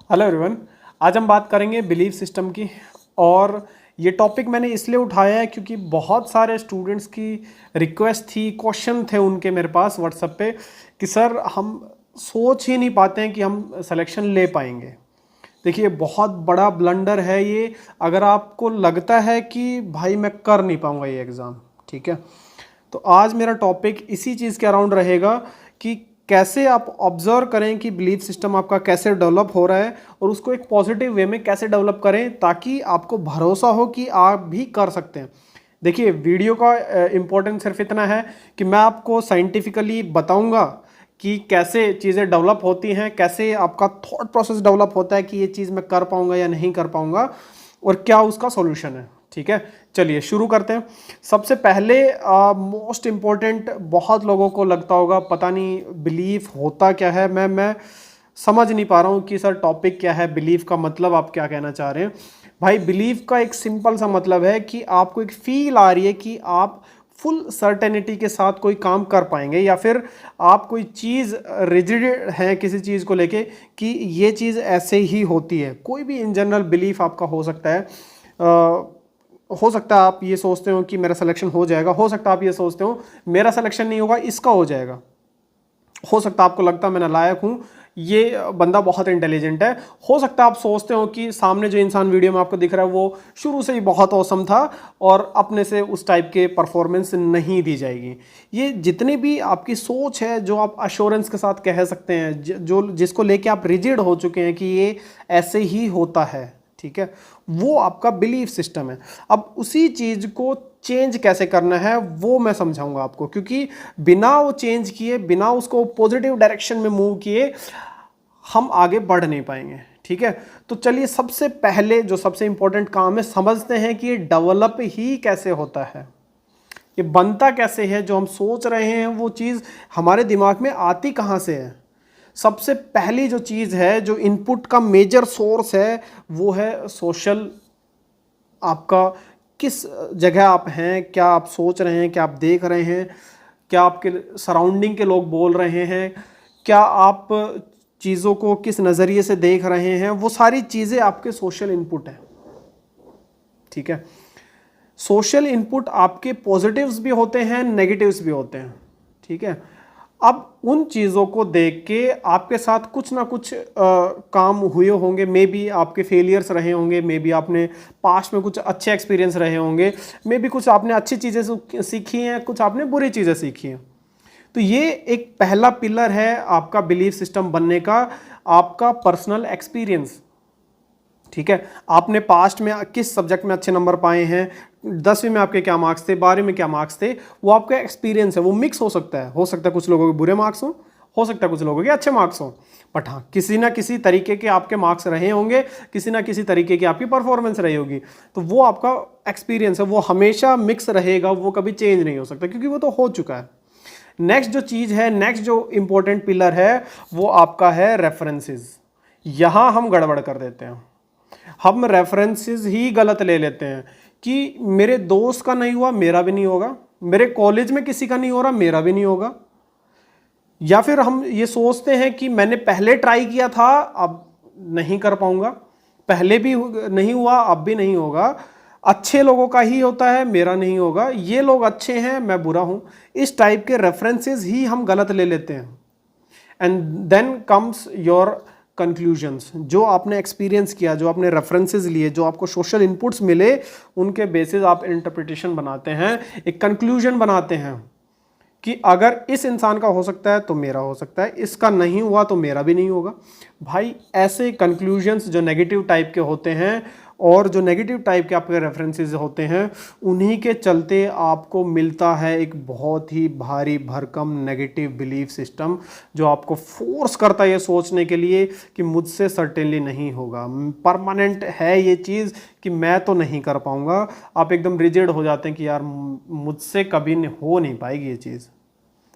Hello everyone. आज हम बात करेंगे बिलीफ सिस्टम की। और ये टॉपिक मैंने इसलिए उठाया है क्योंकि बहुत सारे स्टूडेंट्स की रिक्वेस्ट थी, क्वेश्चन थे उनके मेरे पास व्हाट्सएप पे कि सर हम सोच ही नहीं पाते हैं कि हम सिलेक्शन ले पाएंगे। देखिए बहुत बड़ा ब्लंडर है ये, अगर आपको लगता है कि भाई मैं कर नहीं पाऊंगा ये एग्ज़ाम। ठीक है, तो आज मेरा टॉपिक इसी चीज़ के अराउंड रहेगा कि कैसे आप ऑब्जर्व करें कि बिलीफ सिस्टम आपका कैसे डेवलप हो रहा है और उसको एक पॉजिटिव वे में कैसे डेवलप करें ताकि आपको भरोसा हो कि आप भी कर सकते हैं। देखिए वीडियो का इम्पोर्टेंस सिर्फ इतना है कि मैं आपको साइंटिफिकली बताऊंगा कि कैसे चीज़ें डेवलप होती हैं, कैसे आपका थॉट प्रोसेस डेवलप होता है कि ये चीज़ मैं कर पाऊंगा या नहीं कर पाऊंगा और क्या उसका सॉल्यूशन है। ठीक है, चलिए शुरू करते हैं। सबसे पहले मोस्ट इम्पॉर्टेंट, बहुत लोगों को लगता होगा पता नहीं बिलीफ होता क्या है, मैं समझ नहीं पा रहा हूँ कि सर टॉपिक क्या है, बिलीफ का मतलब आप क्या कहना चाह रहे हैं। भाई बिलीफ का एक सिंपल सा मतलब है कि आपको एक फील आ रही है कि आप फुल सर्टेनिटी के साथ कोई काम कर पाएंगे, या फिर आप कोई चीज़ रिजिड है किसी चीज़ को लेके कि ये चीज़ ऐसे ही होती है। कोई भी इन जनरल बिलीफ आपका हो सकता है। हो सकता है आप ये सोचते हो कि मेरा सिलेक्शन हो जाएगा, हो सकता है आप ये सोचते हो मेरा सिलेक्शन नहीं होगा इसका हो जाएगा, हो सकता है आपको लगता है मैं नालायक हूँ, ये बंदा बहुत इंटेलिजेंट है। हो सकता है आप सोचते हो कि सामने जो इंसान वीडियो में आपको दिख रहा है वो शुरू से ही बहुत औसम था और अपने से उस टाइप के परफॉर्मेंस नहीं दी जाएगी। ये जितनी भी आपकी सोच है जो आप अश्योरेंस के साथ कह सकते हैं, जो जिसको लेके आप रिजिड हो चुके हैं कि ये ऐसे ही होता है, ठीक है, वो आपका बिलीफ सिस्टम है। अब उसी चीज़ को चेंज कैसे करना है वो मैं समझाऊंगा आपको, क्योंकि बिना वो चेंज किए, बिना उसको पॉजिटिव डायरेक्शन में मूव किए हम आगे बढ़ नहीं पाएंगे। ठीक है, तो चलिए सबसे पहले जो सबसे इंपॉर्टेंट काम है समझते हैं कि ये डेवलप ही कैसे होता है, ये बनता कैसे है। जो हम सोच रहे हैं वो चीज़ हमारे दिमाग में आती कहाँ से है। सबसे पहली जो चीज़ है, जो इनपुट का मेजर सोर्स है, वो है सोशल। आपका किस जगह आप हैं, क्या आप सोच रहे हैं, क्या आप देख रहे हैं, क्या आपके सराउंडिंग के लोग बोल रहे हैं, क्या आप चीज़ों को किस नज़रिए से देख रहे हैं, वो सारी चीज़ें आपके सोशल इनपुट हैं। ठीक है, सोशल इनपुट आपके पॉजिटिव्स भी होते हैं, नेगेटिव्स भी होते हैं। ठीक है, अब उन चीज़ों को देख के आपके साथ कुछ ना कुछ काम हुए होंगे, मे बी आपके फेलियर्स रहे होंगे, मे बी आपने पास्ट में कुछ अच्छे एक्सपीरियंस रहे होंगे, मे बी कुछ आपने अच्छी चीज़ें सीखी हैं, कुछ आपने बुरी चीज़ें सीखी हैं। तो ये एक पहला पिलर है आपका बिलीफ सिस्टम बनने का, आपका पर्सनल एक्सपीरियंस। ठीक है, आपने पास्ट में किस सब्जेक्ट में अच्छे नंबर पाए हैं, 10वीं में आपके क्या मार्क्स थे, 12वीं में क्या मार्क्स थे, वो आपका एक्सपीरियंस है। वो मिक्स हो सकता है, कुछ लोगों के बुरे मार्क्स हो सकता है कुछ लोगों के अच्छे मार्क्स हों, बट हाँ किसी ना किसी तरीके के आपके मार्क्स रहे होंगे, किसी ना किसी तरीके की आपकी परफॉर्मेंस रही होगी। तो वो आपका एक्सपीरियंस है, वो हमेशा मिक्स रहेगा, वो कभी चेंज नहीं हो सकता क्योंकि वो तो हो चुका है। नेक्स्ट जो चीज़ है, नेक्स्ट जो इंपॉर्टेंट पिलर है वो आपका है रेफरेंसेस। यहां हम गड़बड़ कर देते हैं, हम रेफरेंसेस ही गलत ले लेते हैं कि मेरे दोस्त का नहीं हुआ मेरा भी नहीं होगा, मेरे कॉलेज में किसी का नहीं हो रहा मेरा भी नहीं होगा। या फिर हम ये सोचते हैं कि मैंने पहले ट्राई किया था अब नहीं कर पाऊंगा, पहले भी नहीं हुआ अब भी नहीं होगा, अच्छे लोगों का ही होता है मेरा नहीं होगा, ये लोग अच्छे हैं मैं बुरा हूं। इस टाइप के रेफरेंसेस ही हम गलत ले लेते हैं। And then comes your conclusions. जो आपने एक्सपीरियंस किया, जो आपने रेफरेंसेस लिए, जो आपको सोशल इनपुट्स मिले, उनके बेसिस आप इंटरप्रिटेशन बनाते हैं, एक कंक्लूजन बनाते हैं कि अगर इस इंसान का हो सकता है तो मेरा हो सकता है, इसका नहीं हुआ तो मेरा भी नहीं होगा। भाई ऐसे कंक्लूजन्स जो नेगेटिव टाइप के होते हैं और जो नेगेटिव टाइप के आपके रेफरेंसेस होते हैं, उन्हीं के चलते आपको मिलता है एक बहुत ही भारी भरकम नेगेटिव बिलीफ सिस्टम, जो आपको फोर्स करता है ये सोचने के लिए कि मुझसे सर्टेनली नहीं होगा, परमानेंट है ये चीज़ कि मैं तो नहीं कर पाऊंगा। आप एकदम रिजिड हो जाते हैं कि यार मुझसे कभी हो नहीं पाएगी ये चीज़,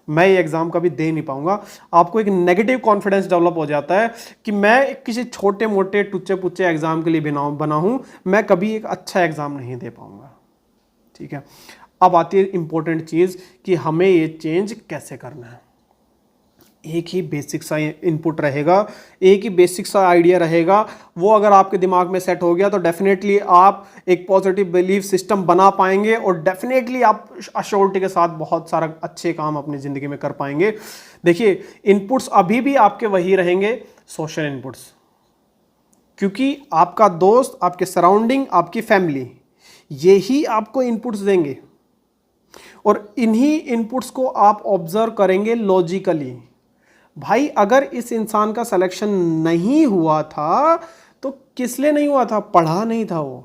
मैं ये एग्ज़ाम कभी दे नहीं पाऊंगा। आपको एक नेगेटिव कॉन्फिडेंस डेवलप हो जाता है कि मैं किसी छोटे मोटे टुच्चे पुच्चे एग्ज़ाम के लिए बना हूं, मैं कभी एक अच्छा एग्ज़ाम नहीं दे पाऊंगा। ठीक है, अब आती है इंपॉर्टेंट चीज़ कि हमें ये चेंज कैसे करना है। एक ही बेसिक सा इनपुट रहेगा, एक ही बेसिक सा आइडिया रहेगा। वो अगर आपके दिमाग में सेट हो गया तो डेफिनेटली आप एक पॉजिटिव बिलीफ सिस्टम बना पाएंगे और डेफिनेटली आप अश्योरिटी के साथ बहुत सारा अच्छे काम अपनी ज़िंदगी में कर पाएंगे। देखिए, इनपुट्स अभी भी आपके वही रहेंगे, सोशल इनपुट्स, क्योंकि आपका दोस्त, आपके सराउंडिंग, आपकी फैमिली, यही आपको इनपुट्स देंगे और इन्हीं इनपुट्स को आप ऑब्जर्व करेंगे लॉजिकली। भाई अगर इस इंसान का सिलेक्शन नहीं हुआ था तो किस लिए नहीं हुआ था? पढ़ा नहीं था वो।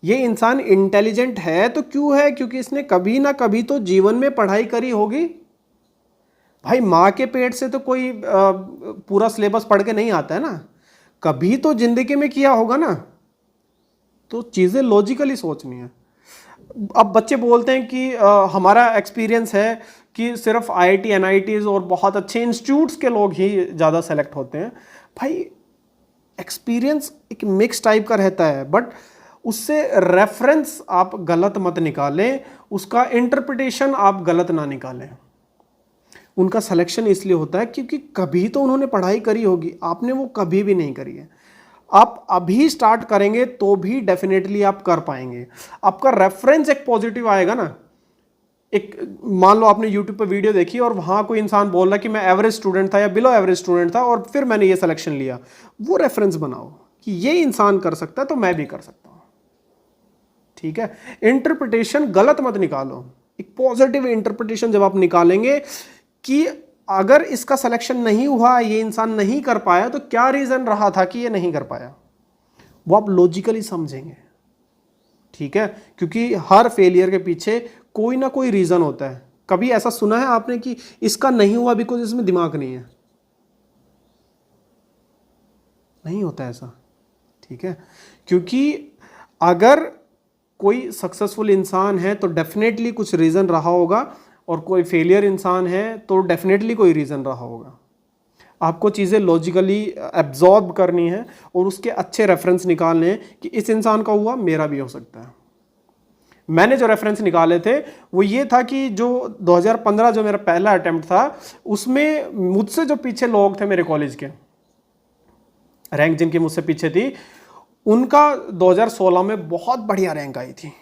ये इंसान इंटेलिजेंट है तो क्यों है? क्योंकि इसने कभी ना कभी तो जीवन में पढ़ाई करी होगी। भाई माँ के पेट से तो कोई पूरा सिलेबस पढ़ के नहीं आता है ना, कभी तो जिंदगी में किया होगा ना। तो चीज़ें लॉजिकली सोचनी है। अब बच्चे बोलते हैं कि हमारा एक्सपीरियंस है कि सिर्फ आईआईटी, एनआईटीज़ और बहुत अच्छे इंस्टीट्यूट्स के लोग ही ज़्यादा सेलेक्ट होते हैं। भाई एक्सपीरियंस एक मिक्स टाइप का रहता है, बट उससे रेफरेंस आप गलत मत निकालें, उसका इंटरप्रिटेशन आप गलत ना निकालें। उनका सिलेक्शन इसलिए होता है क्योंकि कभी तो उन्होंने पढ़ाई करी होगी, आपने वो कभी भी नहीं करी है। आप अभी स्टार्ट करेंगे तो भी डेफिनेटली आप कर पाएंगे। आपका रेफरेंस एक पॉजिटिव आएगा ना। एक मान लो आपने यूट्यूब पे वीडियो देखी और वहां कोई इंसान बोल रहा कि मैं एवरेज स्टूडेंट था या बिलो एवरेज स्टूडेंट था और फिर मैंने ये सिलेक्शन लिया, वो रेफरेंस बनाओ कि ये इंसान कर सकता है तो मैं भी कर सकता हूं। ठीक है, इंटरप्रिटेशन गलत मत निकालो। एक पॉजिटिव इंटरप्रिटेशन जब आप निकालेंगे कि अगर इसका सिलेक्शन नहीं हुआ, ये इंसान नहीं कर पाया, तो क्या रीजन रहा था कि ये नहीं कर पाया, वो आप लॉजिकली समझेंगे। ठीक है, क्योंकि हर फेलियर के पीछे कोई ना कोई रीजन होता है। कभी ऐसा सुना है आपने कि इसका नहीं हुआ बिकॉज इसमें दिमाग नहीं है? नहीं होता ऐसा। ठीक है, क्योंकि अगर कोई सक्सेसफुल इंसान है तो डेफिनेटली कुछ रीजन रहा होगा, और कोई फेलियर इंसान है तो डेफिनेटली कोई रीज़न रहा होगा। आपको चीज़ें लॉजिकली एब्जॉर्ब करनी है और उसके अच्छे रेफरेंस निकालने हैं कि इस इंसान का हुआ, मेरा भी हो सकता है। मैंने जो रेफरेंस निकाले थे वो ये था कि जो 2015 जो मेरा पहला अटेम्प्ट था, उसमें मुझसे जो पीछे लोग थे मेरे कॉलेज के, रैंक जिनकी मुझसे पीछे थी, उनका 2016 में बहुत बढ़िया रैंक आई थी।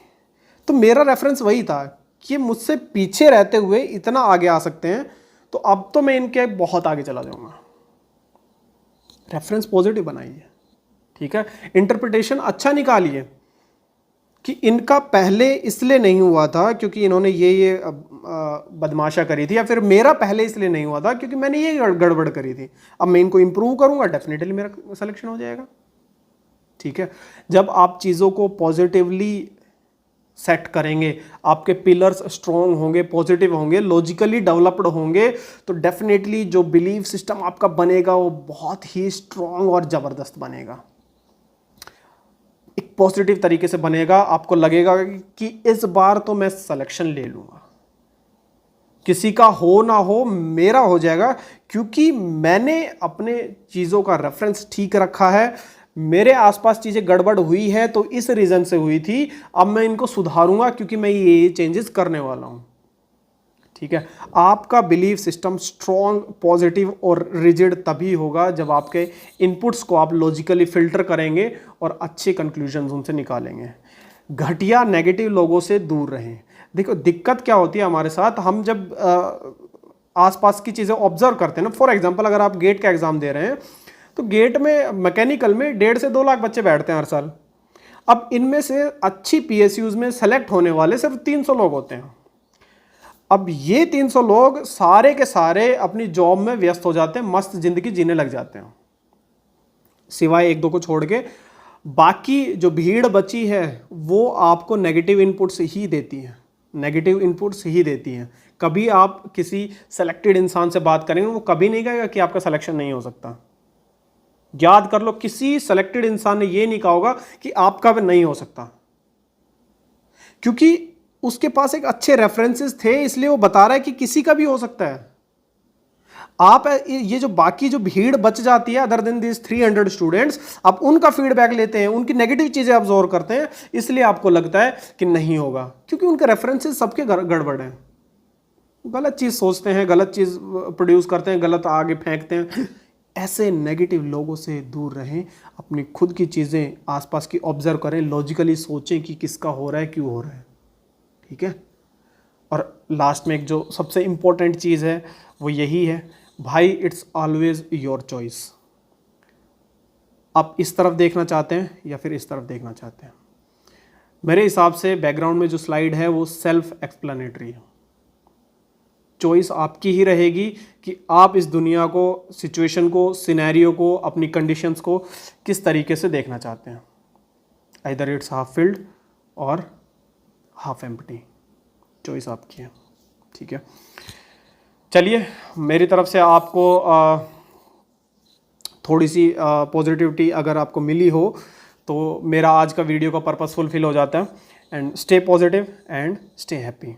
तो मेरा रेफरेंस वही था कि मुझसे पीछे रहते हुए इतना आगे आ सकते हैं, तो अब तो मैं इनके बहुत आगे चला जाऊंगा। रेफरेंस पॉजिटिव बनाइए। ठीक है, इंटरप्रिटेशन अच्छा निकालिए कि इनका पहले इसलिए नहीं हुआ था क्योंकि इन्होंने ये बदमाशा करी थी, या फिर मेरा पहले इसलिए नहीं हुआ था क्योंकि मैंने ये गड़बड़ करी थी। अब मैं इनको इंप्रूव करूंगा, डेफिनेटली मेरा सिलेक्शन हो जाएगा। ठीक है, जब आप चीज़ों को पॉजिटिवली सेट करेंगे, आपके पिलर्स स्ट्रॉन्ग होंगे, पॉजिटिव होंगे, लॉजिकली डेवलप्ड होंगे, तो डेफिनेटली जो बिलीफ सिस्टम आपका बनेगा वो बहुत ही स्ट्रॉन्ग और ज़बरदस्त बनेगा। एक पॉजिटिव तरीके से बनेगा। आपको लगेगा कि इस बार तो मैं सिलेक्शन ले लूँगा, किसी का हो ना हो मेरा हो जाएगा, क्योंकि मैंने अपने चीज़ों का रेफरेंस ठीक रखा है। मेरे आसपास चीज़ें गड़बड़ हुई है तो इस रीज़न से हुई थी, अब मैं इनको सुधारूंगा क्योंकि मैं ये चेंजेस करने वाला हूँ। ठीक है, आपका बिलीफ सिस्टम स्ट्रॉन्ग, पॉजिटिव और रिजिड तभी होगा जब आपके इनपुट्स को आप लॉजिकली फिल्टर करेंगे और अच्छे कंक्लूजन्स उनसे निकालेंगे। घटिया नेगेटिव लोगों से दूर रहें। देखो दिक्कत क्या होती है हमारे साथ, हम जब आसपास की चीज़ें ऑब्जर्व करते हैं ना, फॉर एग्जांपल अगर आप गेट का एग्ज़ाम दे रहे हैं तो गेट में मैकेनिकल में 1.5 से 2 लाख बच्चे बैठते हैं हर साल। अब इनमें से अच्छी पीएसयूज में सेलेक्ट होने वाले सिर्फ 300 लोग होते हैं। अब ये 300 लोग सारे के सारे अपनी जॉब में व्यस्त हो जाते हैं, मस्त जिंदगी जीने लग जाते हैं, सिवाय 1-2 को छोड़ के। बाकी जो भीड़ बची है वो आपको नेगेटिव इनपुट्स ही देती है, नेगेटिव इनपुट्स ही देती हैं। कभी आप किसी सेलेक्टेड इंसान से बात करेंगे, वो कभी नहीं कहेगा कि आपका सिलेक्शन नहीं हो सकता। याद कर लो, किसी सेलेक्टेड इंसान ने ये नहीं कहा होगा कि आपका भी नहीं हो सकता, क्योंकि उसके पास एक अच्छे रेफरेंसेस थे, इसलिए वो बता रहा है कि किसी का भी हो सकता है। आप ये जो बाकी जो भीड़ बच जाती है अदर देन दिस 300 स्टूडेंट्स, आप उनका फीडबैक लेते हैं, उनकी नेगेटिव चीजें ऑब्जर्व करते हैं, इसलिए आपको लगता है कि नहीं होगा, क्योंकि उनके रेफरेंसेस सबके गड़बड़ हैं। गलत चीज़ सोचते हैं, गलत चीज़ प्रोड्यूस करते हैं, गलत आगे फेंकते हैं। ऐसे नेगेटिव लोगों से दूर रहें, अपनी खुद की चीज़ें आसपास की ऑब्जर्व करें, लॉजिकली सोचें कि किसका हो रहा है, क्यों हो रहा है, ठीक है। और लास्ट में एक जो सबसे इम्पोर्टेंट चीज़ है वो यही है भाई, इट्स ऑलवेज योर चॉइस। आप इस तरफ देखना चाहते हैं या फिर इस तरफ देखना चाहते हैं। मेरे हिसाब से बैकग्राउंड में जो स्लाइड है वो सेल्फ एक्सप्लेनेटरी है। चॉइस आपकी ही रहेगी कि आप इस दुनिया को, सिचुएशन को, सिनेरियो को, अपनी कंडीशंस को किस तरीके से देखना चाहते हैं। आइदर इट्स हाफ फिल्ड और हाफ एम्प्टी, चॉइस आपकी है, ठीक है। चलिए, मेरी तरफ से आपको थोड़ी सी पॉजिटिविटी अगर आपको मिली हो तो मेरा आज का वीडियो का पर्पस फुलफिल हो जाता है। And stay positive and stay happy.